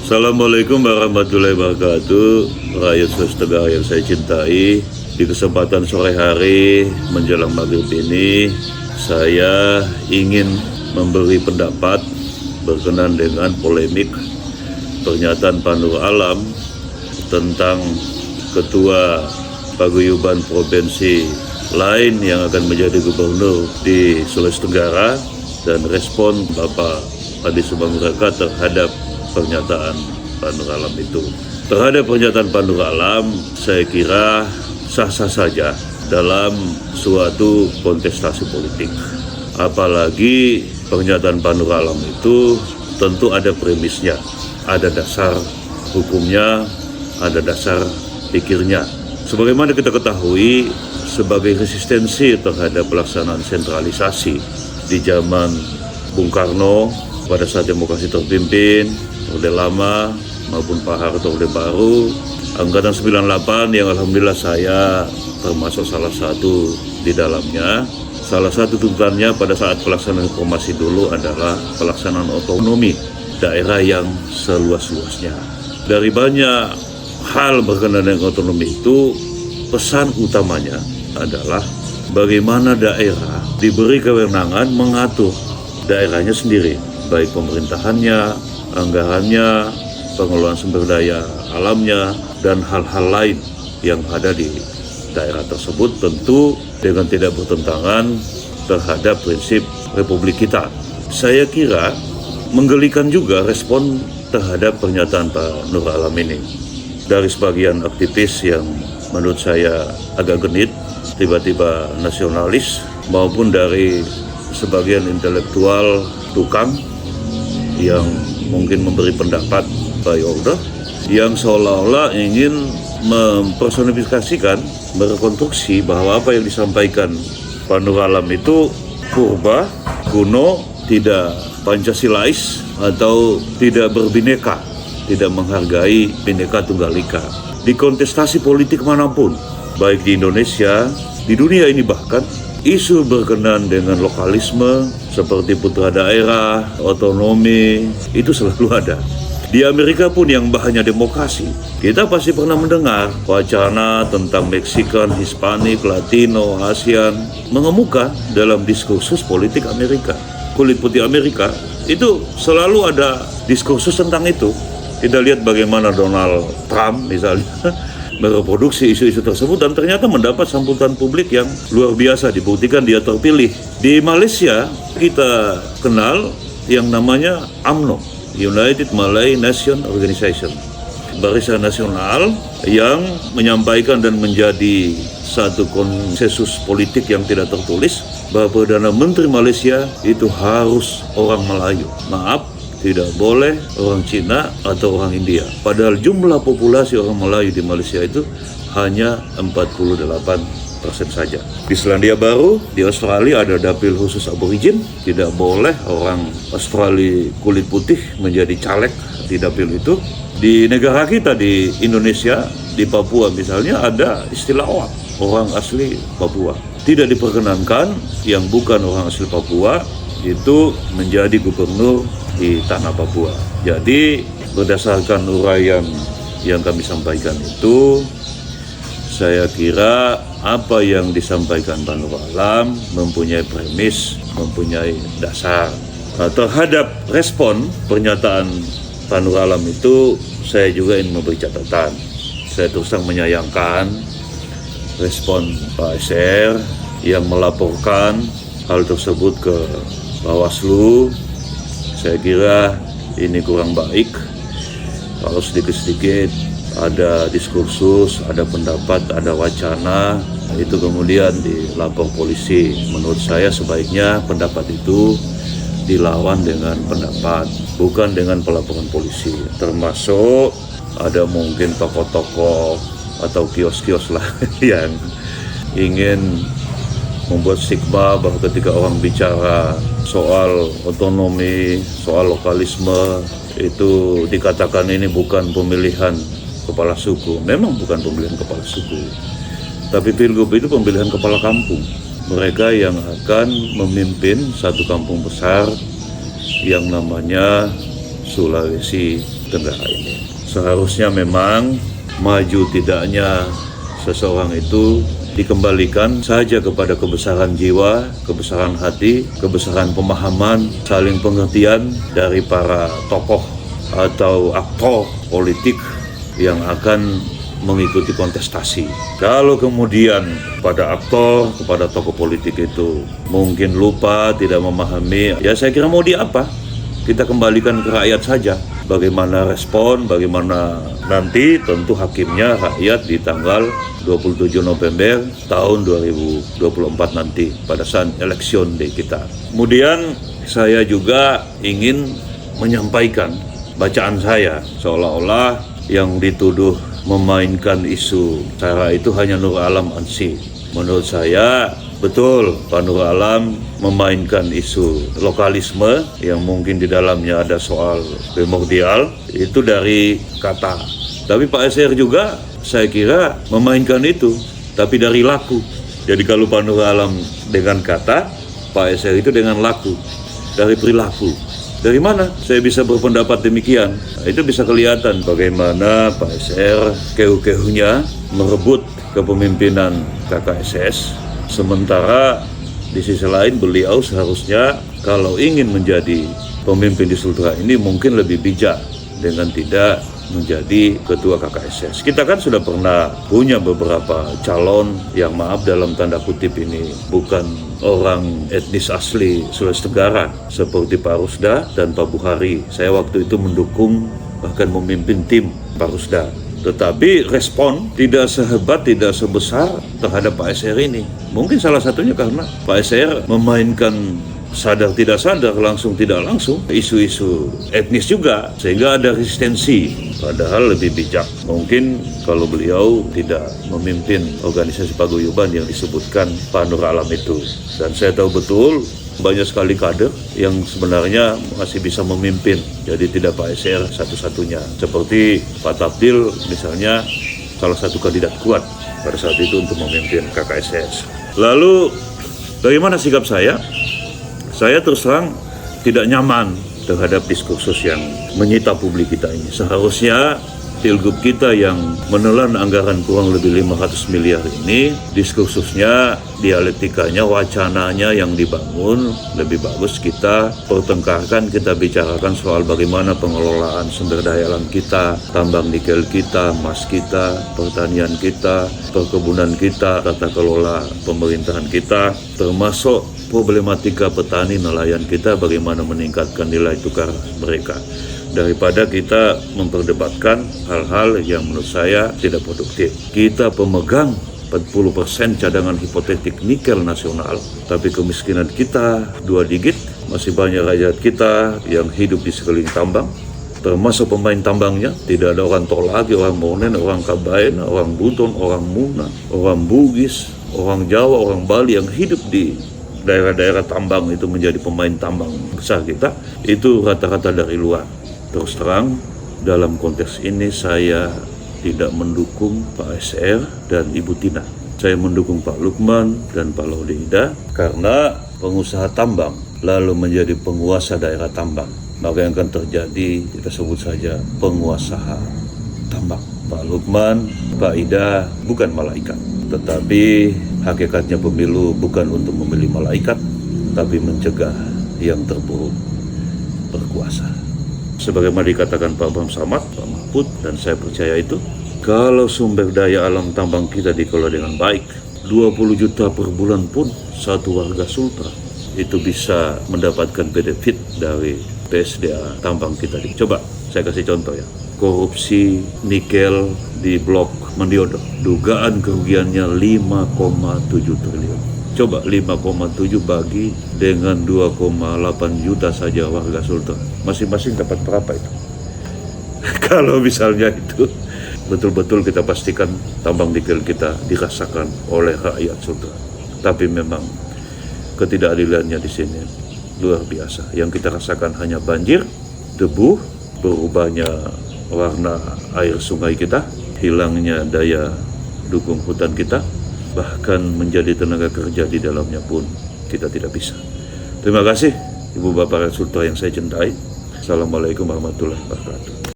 Assalamualaikum warahmatullahi wabarakatuh. Rakyat Sulawesi Tenggara yang saya cintai, di kesempatan sore hari menjelang maghrib ini, saya ingin memberi pendapat berkenaan dengan polemik pernyataan Pak Nur Alam tentang Ketua Paguyuban Provinsi lain yang akan menjadi gubernur di Sulawesi Tenggara dan respon Bapak Adi Subanguraka terhadap pernyataan Pak Nur Alam itu. Terhadap pernyataan Pak Nur Alam, saya kira sah-sah saja dalam suatu kontestasi politik. Apalagi pernyataan Pak Nur Alam itu tentu ada premisnya, ada dasar hukumnya, ada dasar pikirnya. Sebagaimana kita ketahui, sebagai resistensi terhadap pelaksanaan sentralisasi di zaman Bung Karno pada saat demokrasi terpimpin, Orde Lama maupun Pak Harto Orde Baru, Angkatan 98 yang alhamdulillah saya termasuk salah satu di dalamnya. Salah satu tuntutannya pada saat pelaksanaan reformasi dulu adalah pelaksanaan otonomi daerah yang seluas-luasnya. Dari banyak hal berkenaan dengan otonomi itu, pesan utamanya adalah bagaimana daerah diberi kewenangan mengatur daerahnya sendiri, baik pemerintahannya, anggarannya, pengelolaan sumber daya alamnya, dan hal-hal lain yang ada di daerah tersebut, tentu dengan tidak bertentangan terhadap prinsip Republik kita. Saya kira menggelikan juga respon terhadap pernyataan Pak Nur Alam ini dari sebagian aktivis yang menurut saya agak genit, tiba-tiba nasionalis, maupun dari sebagian intelektual tukang yang mungkin memberi pendapat by order, yang seolah-olah ingin mempersonifikasikan, merekonstruksi bahwa apa yang disampaikan Pak Nur Alam itu purba, kuno, tidak Pancasilais, atau tidak berbineka, tidak menghargai Bhinneka Tunggal Ika. Di kontestasi politik manapun, baik di Indonesia, di dunia ini bahkan, isu berkenaan dengan lokalisme seperti putra daerah, otonomi, itu selalu ada. Di Amerika pun yang bahannya demokrasi, kita pasti pernah mendengar wacana tentang Meksikan, Hispanik, Latino, ASEAN mengemuka dalam diskursus politik Amerika. Kulit putih Amerika itu selalu ada diskursus tentang itu. Kita lihat bagaimana Donald Trump misalnya mereproduksi isu-isu tersebut dan ternyata mendapat sambutan publik yang luar biasa, dibuktikan dia terpilih. Di Malaysia kita kenal yang namanya UMNO, United Malay Nation Organization, barisan nasional yang menyampaikan dan menjadi satu konsensus politik yang tidak tertulis bahwa Perdana Menteri Malaysia itu harus orang Melayu. Maaf, tidak boleh orang Cina atau orang India. Padahal jumlah populasi orang Melayu di Malaysia itu hanya 48% saja. Di Selandia Baru, di Australia ada dapil khusus aborigin. Tidak boleh orang Australia kulit putih menjadi caleg di dapil itu. Di negara kita, di Indonesia, di Papua misalnya, ada istilah orang asli Papua. Tidak diperkenankan yang bukan orang asli Papua itu menjadi gubernur di tanah Papua. Jadi berdasarkan uraian yang kami sampaikan itu, saya kira apa yang disampaikan Pak Nur Alam mempunyai premis, mempunyai dasar. Nah, terhadap respon pernyataan Pak Nur Alam itu, saya juga ingin memberi catatan. Saya terus terang menyayangkan respon Pak SR yang melaporkan hal tersebut ke Bawaslu. Saya kira ini kurang baik. Kalau sedikit-sedikit ada diskursus, ada pendapat, ada wacana, itu kemudian dilapor polisi. Menurut saya sebaiknya pendapat itu dilawan dengan pendapat, bukan dengan pelaporan polisi. Termasuk ada mungkin tokoh-tokoh atau kios-kios lah yang ingin membuat stigma bahwa ketika orang bicara soal otonomi, soal lokalisme, itu dikatakan ini bukan pemilihan kepala suku. Memang bukan pemilihan kepala suku, tapi Pilgub itu pemilihan kepala kampung. Mereka yang akan memimpin satu kampung besar yang namanya Sulawesi Tenggara ini. Seharusnya memang maju tidaknya seseorang itu dikembalikan saja kepada kebesaran jiwa, kebesaran hati, kebesaran pemahaman, saling pengertian dari para tokoh atau aktor politik yang akan mengikuti kontestasi. Kalau kemudian pada aktor, kepada tokoh politik itu mungkin lupa, tidak memahami, ya saya kira mau di apa? Kita kembalikan ke rakyat saja. Bagaimana respon, bagaimana nanti tentu hakimnya rakyat di tanggal 27 November tahun 2024 nanti pada saat election day kita. Kemudian saya juga ingin menyampaikan bacaan saya seolah-olah yang dituduh memainkan isu cara itu hanya Nur Alam Ansyi. Menurut saya betul Pak Nur Alam memainkan isu lokalisme yang mungkin di dalamnya ada soal primordial itu dari kata. Tapi Pak SR juga saya kira memainkan itu tapi dari laku. Jadi kalau Pak Nur Alam dengan kata, Pak SR itu dengan laku, dari perilaku. Dari mana saya bisa berpendapat demikian? Itu bisa kelihatan bagaimana Pak SR kehu-kehunya merebut kepemimpinan KKSS. Sementara di sisi lain beliau seharusnya kalau ingin menjadi pemimpin di Sultra ini mungkin lebih bijak dengan tidak menjadi ketua KKSS. Kita kan sudah pernah punya beberapa calon yang maaf dalam tanda kutip ini bukan orang etnis asli Sulawesi Tenggara seperti Pak Rusda dan Pak Buhari. Saya waktu itu mendukung bahkan memimpin tim Pak Rusda. Tetapi respon tidak sehebat, tidak sebesar terhadap Pak SR ini. Mungkin salah satunya karena Pak SR memainkan sadar tidak sadar, langsung tidak langsung isu-isu etnis juga sehingga ada resistensi. Padahal lebih bijak mungkin kalau beliau tidak memimpin organisasi paguyuban yang disebutkan Pak Nur Alam itu. Dan saya tahu betul banyak sekali kader yang sebenarnya masih bisa memimpin. Jadi tidak Pak SR satu-satunya. Seperti Pak Tabdil misalnya salah satu kandidat kuat pada saat itu untuk memimpin KKSS. Lalu bagaimana sikap saya? Saya terus terang tidak nyaman terhadap diskursus yang menyita publik kita ini. Seharusnya Pilgub kita yang menelan anggaran kurang lebih 500 miliar ini, diskursusnya, dialektikanya, wacananya yang dibangun lebih bagus kita pertengkarkan, kita bicarakan soal bagaimana pengelolaan sumber daya alam kita, tambang nikel kita, emas kita, pertanian kita, perkebunan kita, tata kelola pemerintahan kita, termasuk problematika petani nelayan kita, bagaimana meningkatkan nilai tukar mereka. Daripada kita memperdebatkan hal-hal yang menurut saya tidak produktif. Kita pemegang 40% cadangan hipotetik nikel nasional, tapi kemiskinan kita 2 digit, masih banyak rakyat kita yang hidup di sekeliling tambang, termasuk pemain tambangnya. Tidak ada orang Tolaki, orang Monen, orang Kabayan, orang Buton, orang Muna, orang Bugis, orang Jawa, orang Bali yang hidup di daerah-daerah tambang itu menjadi pemain tambang besar kita, itu rata-rata dari luar. Terus terang, dalam konteks ini saya tidak mendukung Pak SR dan Ibu Tina. Saya mendukung Pak Lukman dan Pak Laudida karena pengusaha tambang lalu menjadi penguasa daerah tambang. Maka yang akan terjadi, kita sebut saja penguasa tambang. Pak Lukman, Pak Ida bukan malaikat. Tetapi hakikatnya pemilu bukan untuk memilih malaikat, tapi mencegah yang terburuk berkuasa. Sebagaimana dikatakan Pak Bam Samad, Pak Mahfud, dan saya percaya itu, kalau sumber daya alam tambang kita dikelola dengan baik, 20 juta per bulan pun satu warga Sultra itu bisa mendapatkan benefit dari PSDA tambang kita. Coba saya kasih contoh ya, korupsi nikel di blok Mandiodo, dugaan kerugiannya 5,7 triliun. Coba 5,7 bagi dengan 2,8 juta saja warga Sultra. Masing-masing dapat berapa itu? Kalau misalnya itu betul-betul kita pastikan tambang nikel kita dirasakan oleh rakyat Sultra. Tapi memang ketidakadilannya di sini luar biasa. Yang kita rasakan hanya banjir, debu, berubahnya warna air sungai kita, hilangnya daya dukung hutan kita, bahkan menjadi tenaga kerja di dalamnya pun kita tidak bisa. Terima kasih Ibu Bapak Rakyat Sultra yang saya cintai. Assalamualaikum warahmatullahi wabarakatuh.